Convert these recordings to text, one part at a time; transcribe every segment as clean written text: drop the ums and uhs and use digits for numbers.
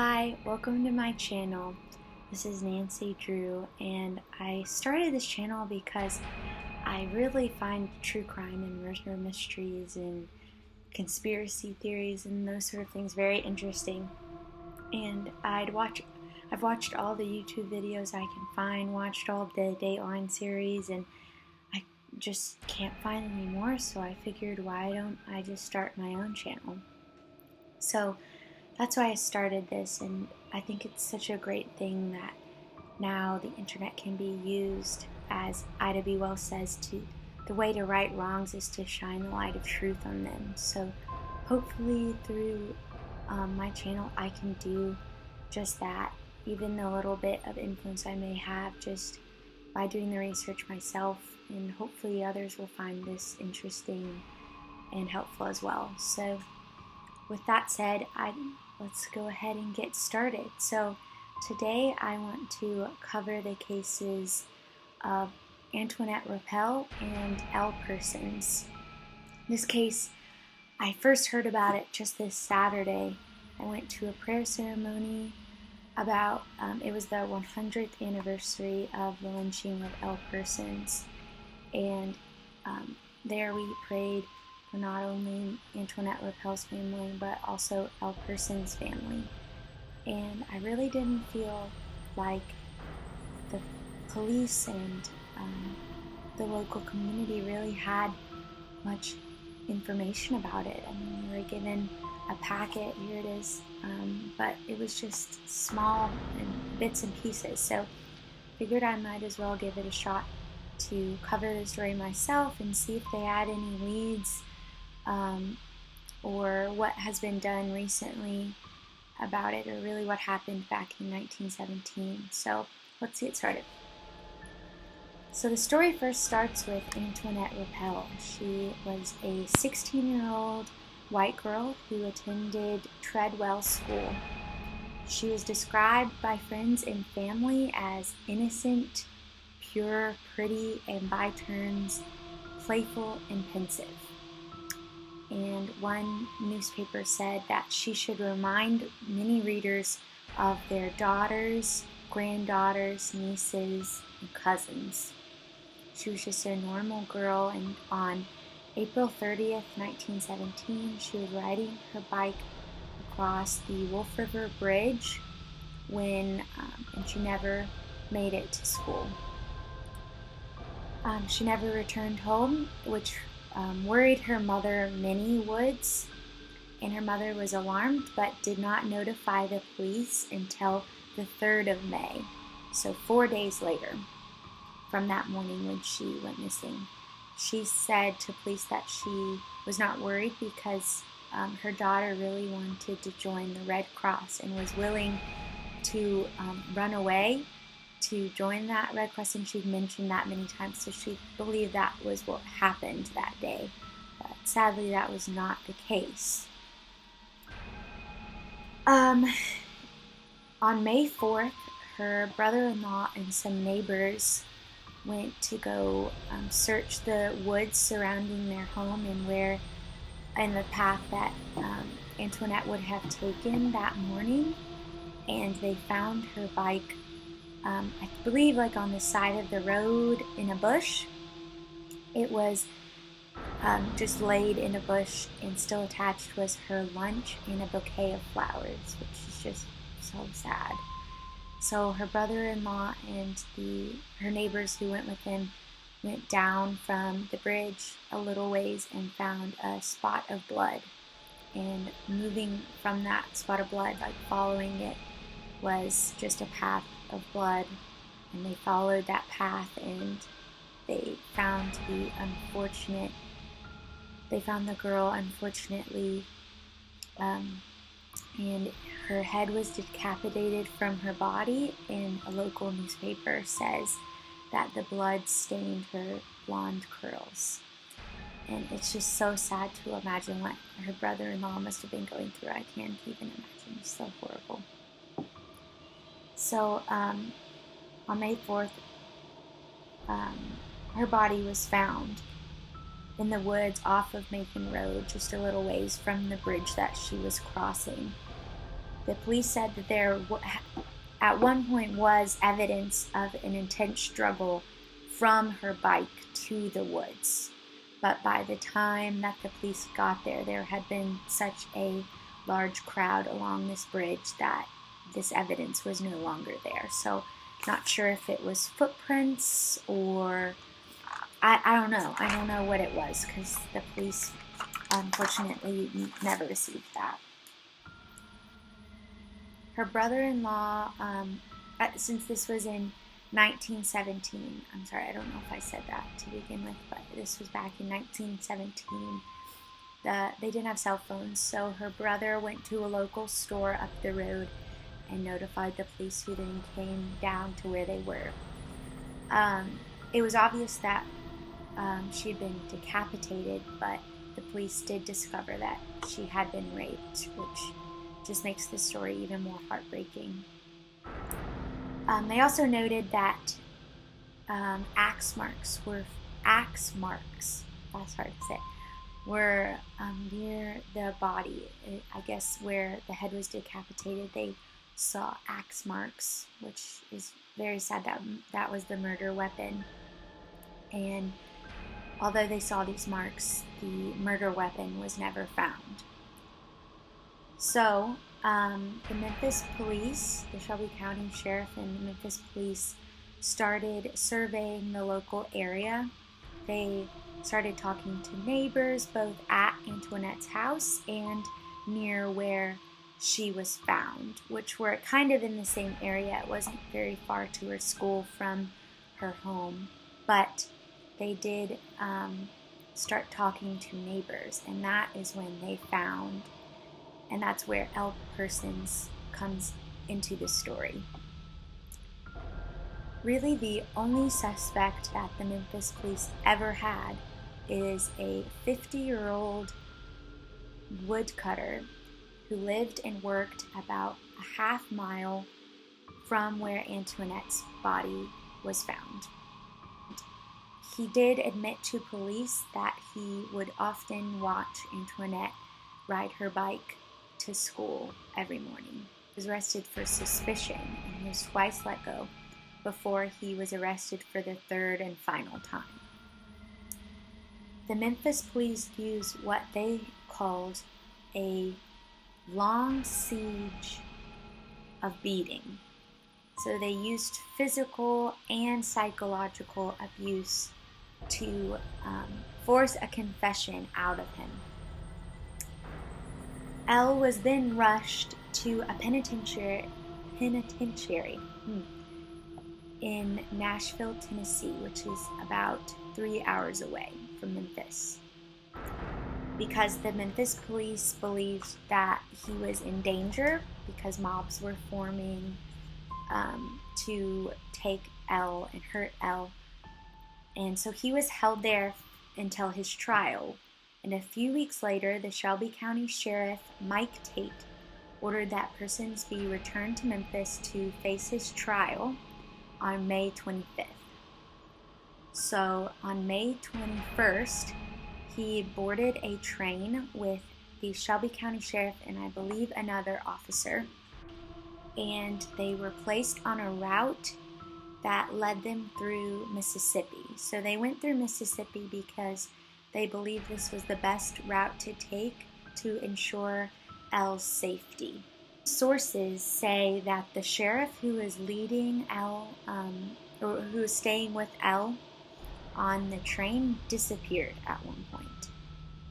Hi, welcome to my channel. This is Nancy Drew, and I started this channel because I really find true crime and murder mysteries and conspiracy theories and those sort of things very interesting. And I've watched all the YouTube videos I can find, watched all the Dateline series, and I just can't find any more, so I figured why don't I just start my own channel. So that's why I started this, and I think it's such a great thing that now the internet can be used, as Ida B. Wells says, to the way to right wrongs is to shine the light of truth on them. So hopefully through my channel I can do just that, even the little bit of influence I may have just by doing the research myself, and hopefully others will find this interesting and helpful as well. So with that said, let's go ahead and get started. So today I want to cover the cases of Antoinette Rapel and L. Persons. This case, I first heard about it just this Saturday. I went to a prayer ceremony about, it was the 100th anniversary of the lynching of L. Persons. And there we prayed for not only Antoinette Rapel's family, but also L. Persons' family. And I really didn't feel like the police and the local community really had much information about it. I mean, we were given a packet, here it is, but it was just small and bits and pieces. So figured I might as well give it a shot to cover the story myself and see if they had any leads or what has been done recently about it, or really what happened back in 1917. So let's get started. So the story first starts with Antoinette Rapel. She was a 16-year-old white girl who attended Treadwell School. She was described by friends and family as innocent, pure, pretty, and by turns playful and pensive. And one newspaper said that she should remind many readers of their daughters, granddaughters, nieces, and cousins. She was just a normal girl, and on April 30th, 1917, she was riding her bike across the Wolf River Bridge and she never made it to school. She never returned home, which worried her mother, Minnie Woods, and her mother was alarmed but did not notify the police until the 3rd of May, so 4 days later from that morning when she went missing. She said to police that she was not worried because her daughter really wanted to join the Red Cross and was willing to run away to join that Red Cross, and she'd mentioned that many times, so she believed that was what happened that day. But sadly, that was not the case. On May 4th, her brother-in-law and some neighbors went to go search the woods surrounding their home and where in the path that Antoinette would have taken that morning, and they found her bike I believe like on the side of the road in a bush. It was just laid in a bush, and still attached was her lunch and a bouquet of flowers, which is just so sad. So her brother-in-law and her neighbors who went with him went down from the bridge a little ways and found a spot of blood. And moving from that spot of blood, like following it, was just a path of blood, and they followed that path and they found the girl, unfortunately, and her head was decapitated from her body, and a local newspaper says that the blood stained her blonde curls. And it's just so sad to imagine what her brother-in-law must have been going through. I can't even imagine. It's so horrible. So on May 4th, her body was found in the woods off of Macon Road, just a little ways from the bridge that she was crossing. The police said that there at one point was evidence of an intense struggle from her bike to the woods. But by the time that the police got there, there had been such a large crowd along this bridge that this evidence was no longer there. So not sure if it was footprints or I don't know. I don't know what it was because the police unfortunately never received that. Her brother-in-law, since this was in 1917, I'm sorry, I don't know if I said that to begin with, but this was back in 1917. They didn't have cell phones, so her brother went to a local store up the road and notified the police, who then came down to where they were. It was obvious that she had been decapitated, but the police did discover that she had been raped, which just makes this story even more heartbreaking. They also noted that axe marks, that's hard to say, were near the body. I guess where the head was decapitated, they saw axe marks, which is very sad that that was the murder weapon. And although they saw these marks, the murder weapon was never found. So, the Memphis police, the Shelby County Sheriff and the Memphis police started surveying the local area. They started talking to neighbors both at Antoinette's house and near where she was found, which were kind of in the same area. It wasn't very far to her school from her home, but they did start talking to neighbors, and that is when they found, and that's where L. Persons comes into the story. Really, the only suspect that the Memphis police ever had is a 50-year-old woodcutter who lived and worked about a half mile from where Antoinette's body was found. He did admit to police that he would often watch Antoinette ride her bike to school every morning. He was arrested for suspicion and he was twice let go before he was arrested for the third and final time. The Memphis police used what they called a long siege of beating. So they used physical and psychological abuse to force a confession out of him. L was then rushed to a penitentiary in Nashville, Tennessee, which is about 3 hours away from Memphis, because the Memphis police believed that he was in danger because mobs were forming to take L and hurt L. And so he was held there until his trial. And a few weeks later, the Shelby County Sheriff, Mike Tate, ordered that Persons be returned to Memphis to face his trial on May 25th. So on May 21st, he boarded a train with the Shelby County Sheriff and I believe another officer, and they were placed on a route that led them through Mississippi. So they went through Mississippi because they believed this was the best route to take to ensure L's safety. Sources say that the sheriff who was leading L, or who was staying with L on the train, disappeared at one point.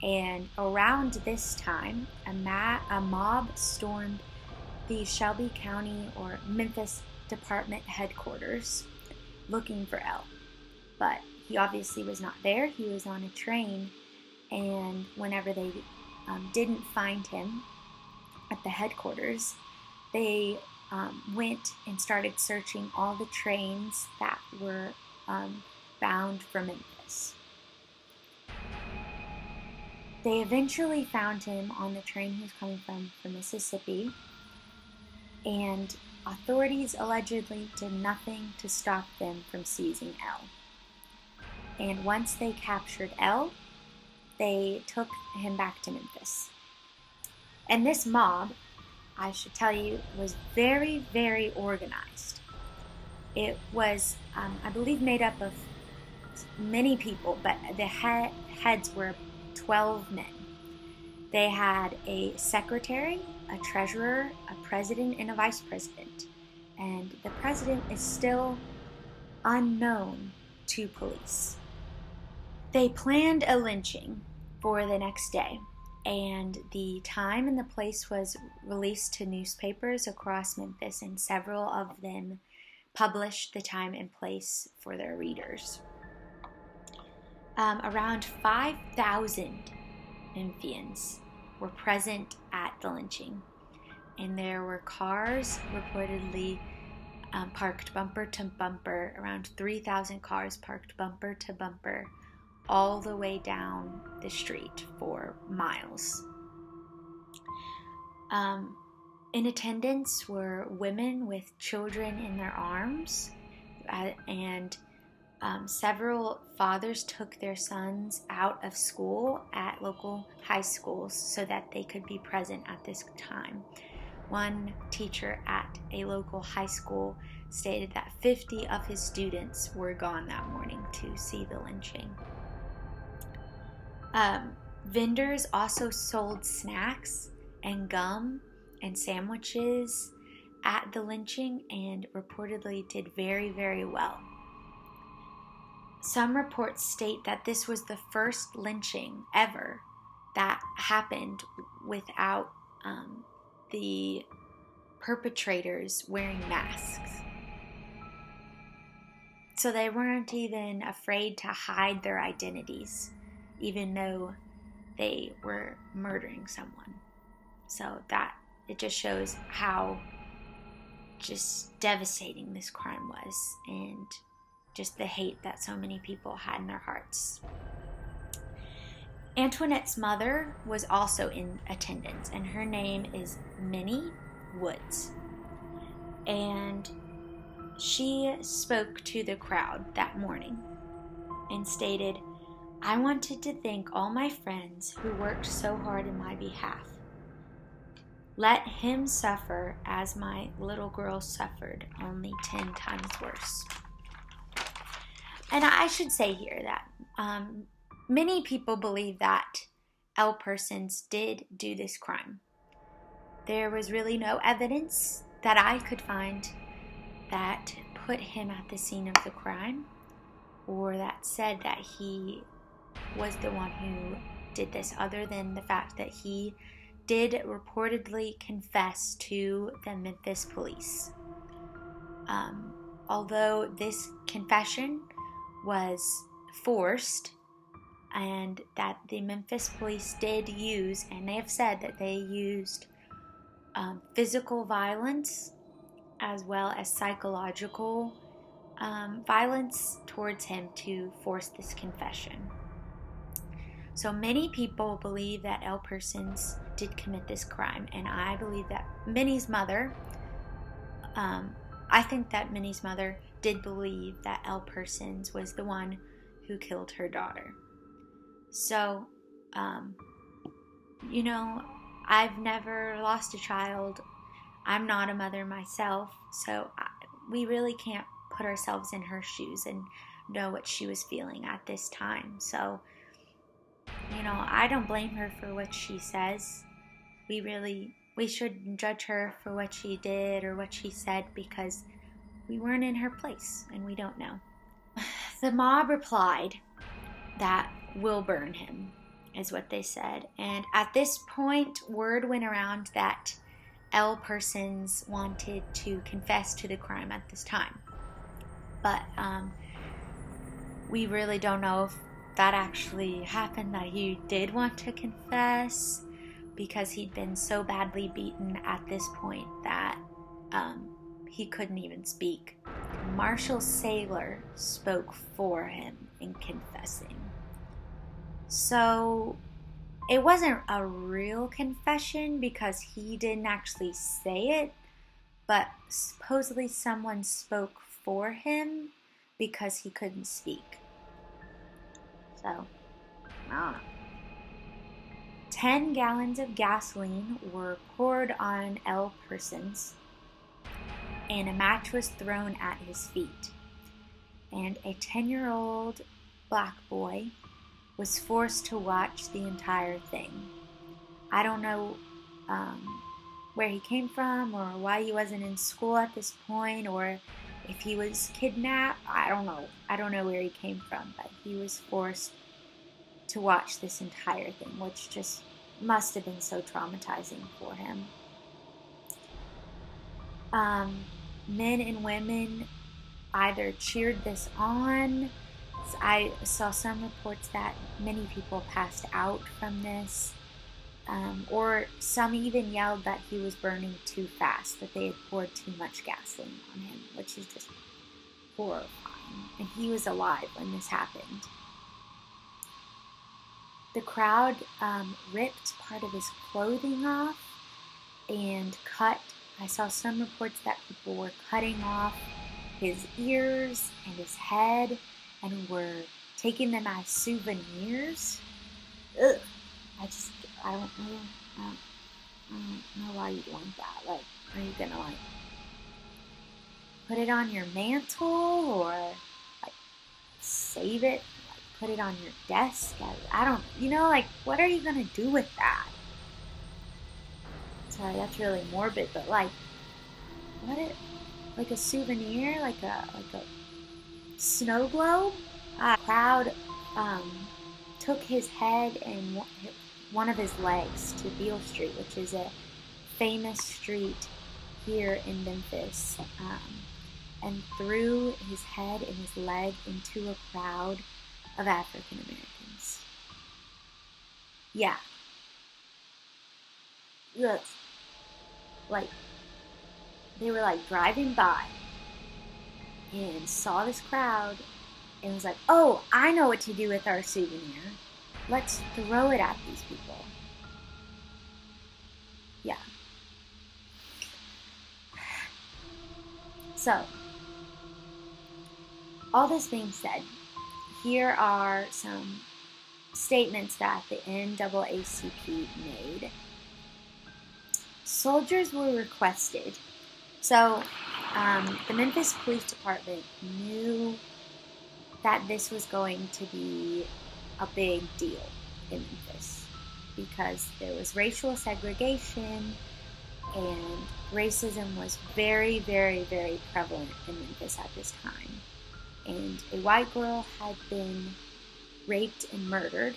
And around this time, a mob stormed the Shelby County or Memphis Department headquarters looking for L. But he obviously was not there. He was on a train, and whenever they didn't find him at the headquarters, they went and started searching all the trains that were bound for Memphis. They eventually found him on the train he was coming from Mississippi, and authorities allegedly did nothing to stop them from seizing L. And once they captured L, they took him back to Memphis. And this mob, I should tell you, was very, very organized. It was, I believe, made up of many people, but the heads were 12 men. They had a secretary, a treasurer, a president, and a vice president. And the president is still unknown to police. They planned a lynching for the next day, and the time and the place was released to newspapers across Memphis, and several of them published the time and place for their readers. Around 5,000 Memphians were present at the lynching, and there were cars reportedly parked bumper to bumper, around 3,000 cars parked bumper to bumper, all the way down the street for miles. In attendance were women with children in their arms, and several fathers took their sons out of school at local high schools so that they could be present at this time. One teacher at a local high school stated that 50 of his students were gone that morning to see the lynching. Vendors also sold snacks and gum and sandwiches at the lynching and reportedly did very, very well. Some reports state that this was the first lynching ever that happened without the perpetrators wearing masks. So they weren't even afraid to hide their identities, even though they were murdering someone. So that it just shows how just devastating this crime was, and just the hate that so many people had in their hearts. Antoinette's mother was also in attendance, and her name is Minnie Woods. And she spoke to the crowd that morning and stated, "I wanted to thank all my friends who worked so hard in my behalf. Let him suffer as my little girl suffered, only 10 times worse." And I should say here that many people believe that L. Persons did do this crime. There was really no evidence that I could find that put him at the scene of the crime, or that said that he was the one who did this, other than the fact that he did reportedly confess to the Memphis police. Although this confession was forced, and that the Memphis police did use, and they have said that they used physical violence as well as psychological violence towards him to force this confession. So many people believe that L. Persons did commit this crime, and I believe that Minnie's mother, I think that Minnie's mother did believe that L. Persons was the one who killed her daughter. So, I've never lost a child. I'm not a mother myself, so we really can't put ourselves in her shoes and know what she was feeling at this time. So, I don't blame her for what she says. We shouldn't judge her for what she did or what she said, because we weren't in her place and we don't know. The mob replied that we'll burn him, is what they said. And at this point, word went around that L. Persons wanted to confess to the crime at this time. But we really don't know if that actually happened, that he did want to confess, because he'd been so badly beaten at this point that he couldn't even speak. Marshall Saylor spoke for him in confessing. So it wasn't a real confession because he didn't actually say it, but supposedly someone spoke for him because he couldn't speak. So, I don't know. 10 gallons of gasoline were poured on L. Persons, and a match was thrown at his feet. And a 10-year-old black boy was forced to watch the entire thing. I don't know where he came from or why he wasn't in school at this point or if he was kidnapped. I don't know. I don't know where he came from, but he was forced to watch this entire thing, which just must have been so traumatizing for him. Men and women either cheered this on. I saw some reports that many people passed out from this, or some even yelled that he was burning too fast, that they had poured too much gasoline on him, which is just horrifying. And he was alive when this happened. The crowd ripped part of his clothing off and cut. I saw some reports that people were cutting off his ears and his head and were taking them as souvenirs. Ugh. I don't know why you'd want that. Like, are you gonna like put it on your mantle or like save it? Like put it on your desk? I don't, like what are you gonna do with that? Sorry, that's really morbid, but like, like a souvenir, like a snow globe? Crowd took his head and one of his legs to Beale Street, which is a famous street here in Memphis, and threw his head and his leg into a crowd of African Americans. Yeah. Look, like, they were like driving by and saw this crowd and was like, oh, I know what to do with our souvenir. Let's throw it at these people. Yeah. So, all this being said, here are some statements that the NAACP made. Soldiers were requested. So, the Memphis Police Department knew that this was going to be a big deal in Memphis because there was racial segregation and racism was very, very, very prevalent in Memphis at this time. And a white girl had been raped and murdered,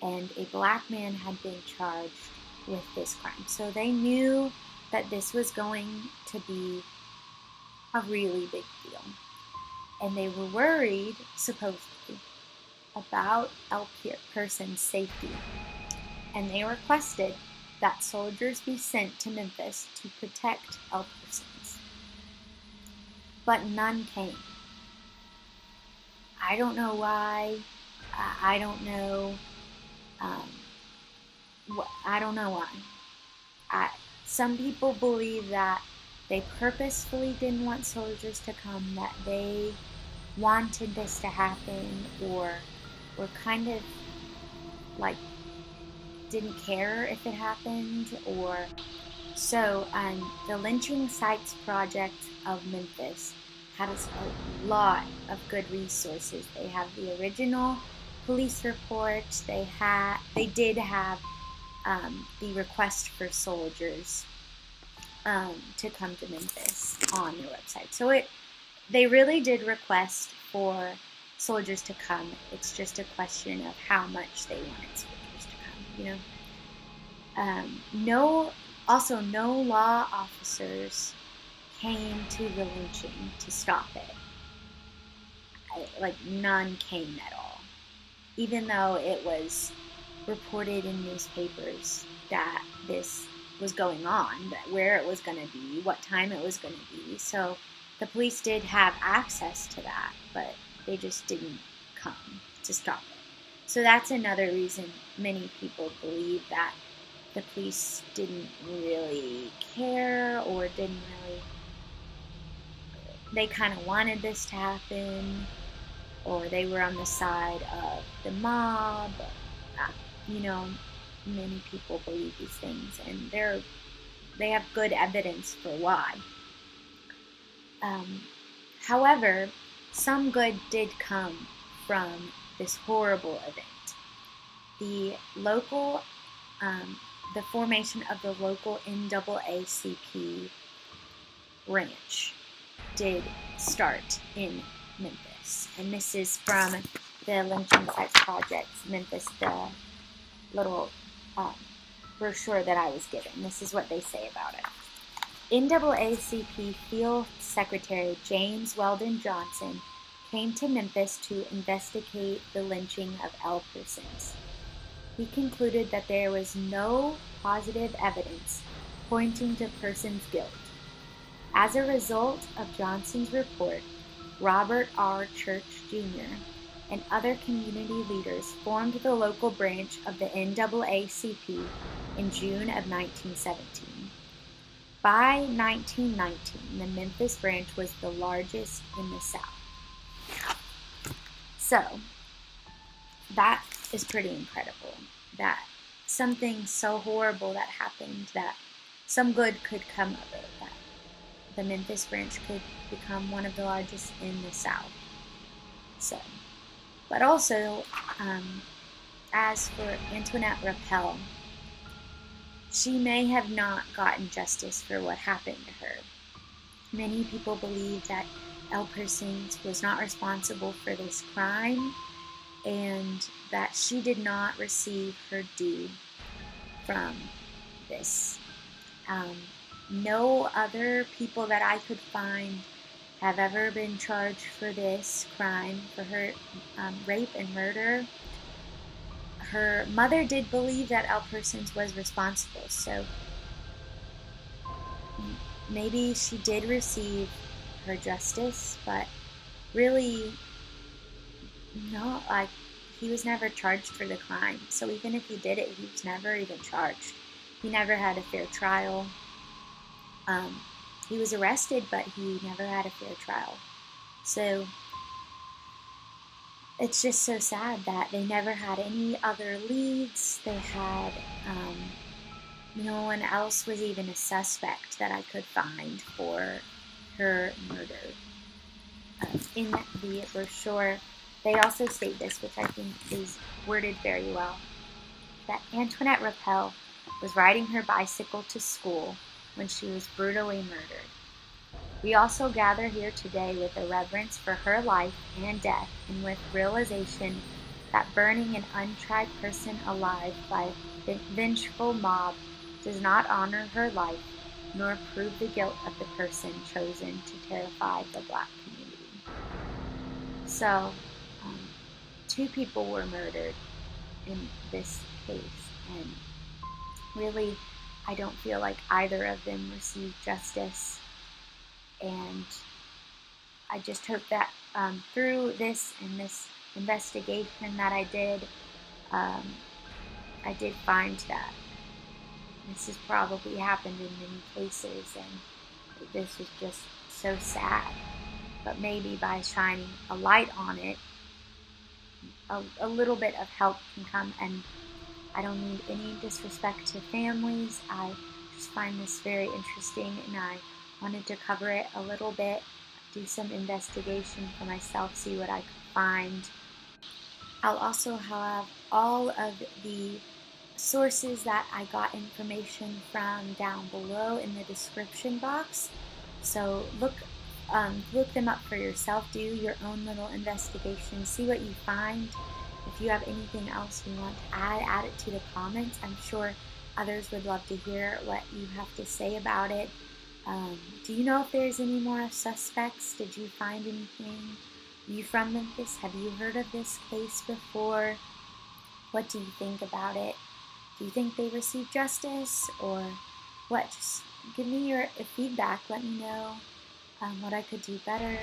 and a black man had been charged with this crime. So they knew that this was going to be a really big deal. And they were worried, supposedly, about L. Person's safety. And they requested that soldiers be sent to Memphis to protect L. Persons. But none came. I don't know why. I don't know. I don't know why. Some people believe that they purposefully didn't want soldiers to come, that they wanted this to happen, or were kind of like didn't care if it happened, or so. The Lynching Sites Project of Memphis has a lot of good resources. They have the original police reports. They did have the request for soldiers to come to Memphis on their website. So they really did request for soldiers to come. It's just a question of how much they wanted soldiers to come, No law officers came to the lynching to stop it. None came at all. Even though it was reported in newspapers that this was going on, that where it was going to be, what time it was going to be. So the police did have access to that, but they just didn't come to stop it. So that's another reason many people believe that the police didn't really care or they kind of wanted this to happen, or they were on the side of the mob, many people believe these things, and they have good evidence for why. Um, However, some good did come from this horrible event. The local, um, the formation of the local NAACP branch did start in Memphis, and this is from the Lynching Sites Project, Memphis, the little um, brochure that I was given. This is what they say about it. NAACP Field Secretary James Weldon Johnson came to Memphis to investigate the lynching of L persons. He concluded that there was no positive evidence pointing to Person's guilt. As a result of Johnson's report, Robert R. Church, Jr., and other community leaders formed the local branch of the NAACP in June of 1917. By 1919, the Memphis branch was the largest in the South. So, that is pretty incredible, that something so horrible that happened, that some good could come of it, that the Memphis branch could become one of the largest in the South. So, but also, as for Antoinette Rapel, she may have not gotten justice for what happened to her. Many people believe that L. Persons was not responsible for this crime, and that she did not receive her due from this. No other people that I could find have ever been charged for this crime, for her rape and murder. Her mother did believe that L. Persons was responsible, so maybe she did receive her justice, but really, no, like, he was never charged for the crime. So even if he did it, he was never even charged. He never had a fair trial. He was arrested, but he never had a fair trial. So it's just so sad that they never had any other leads. They had, no one else was even a suspect that I could find for her murder. In the brochure, they also state this, which I think is worded very well, that Antoinette Rapel was riding her bicycle to school when she was brutally murdered. We also gather here today with a reverence for her life and death, and with realization that burning an untried person alive by a vengeful mob does not honor her life, nor prove the guilt of the person chosen to terrify the Black community. So, 2 people were murdered in this case, and really, I don't feel like either of them received justice. And I just hope that through this and this investigation that I did find that this has probably happened in many cases, and this is just so sad. But maybe by shining a light on it, a little bit of help can come. And I don't need any disrespect to families. I just find this very interesting, and I wanted to cover it a little bit, do some investigation for myself, see what I could find. I'll also have all of the sources that I got information from down below in the description box. So look them up for yourself. Do your own little investigation. See what you find. If you have anything else you want to add it to the comments. I'm sure others would love to hear what you have to say about it. Do you know if there's any more suspects? Did you find anything? Are you from Memphis? Have you heard of this case before? What do you think about it? Do you think they received justice, or what? Just give me your feedback. Let me know what I could do better.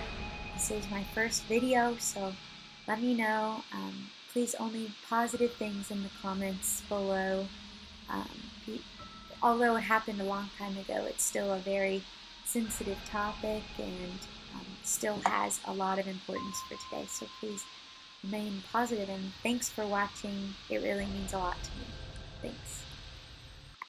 This is my first video, so let me know. Please, only positive things in the comments below. Although it happened a long time ago, it's still a very sensitive topic, and still has a lot of importance for today. So please remain positive, and thanks for watching. It really means a lot to me. Thanks.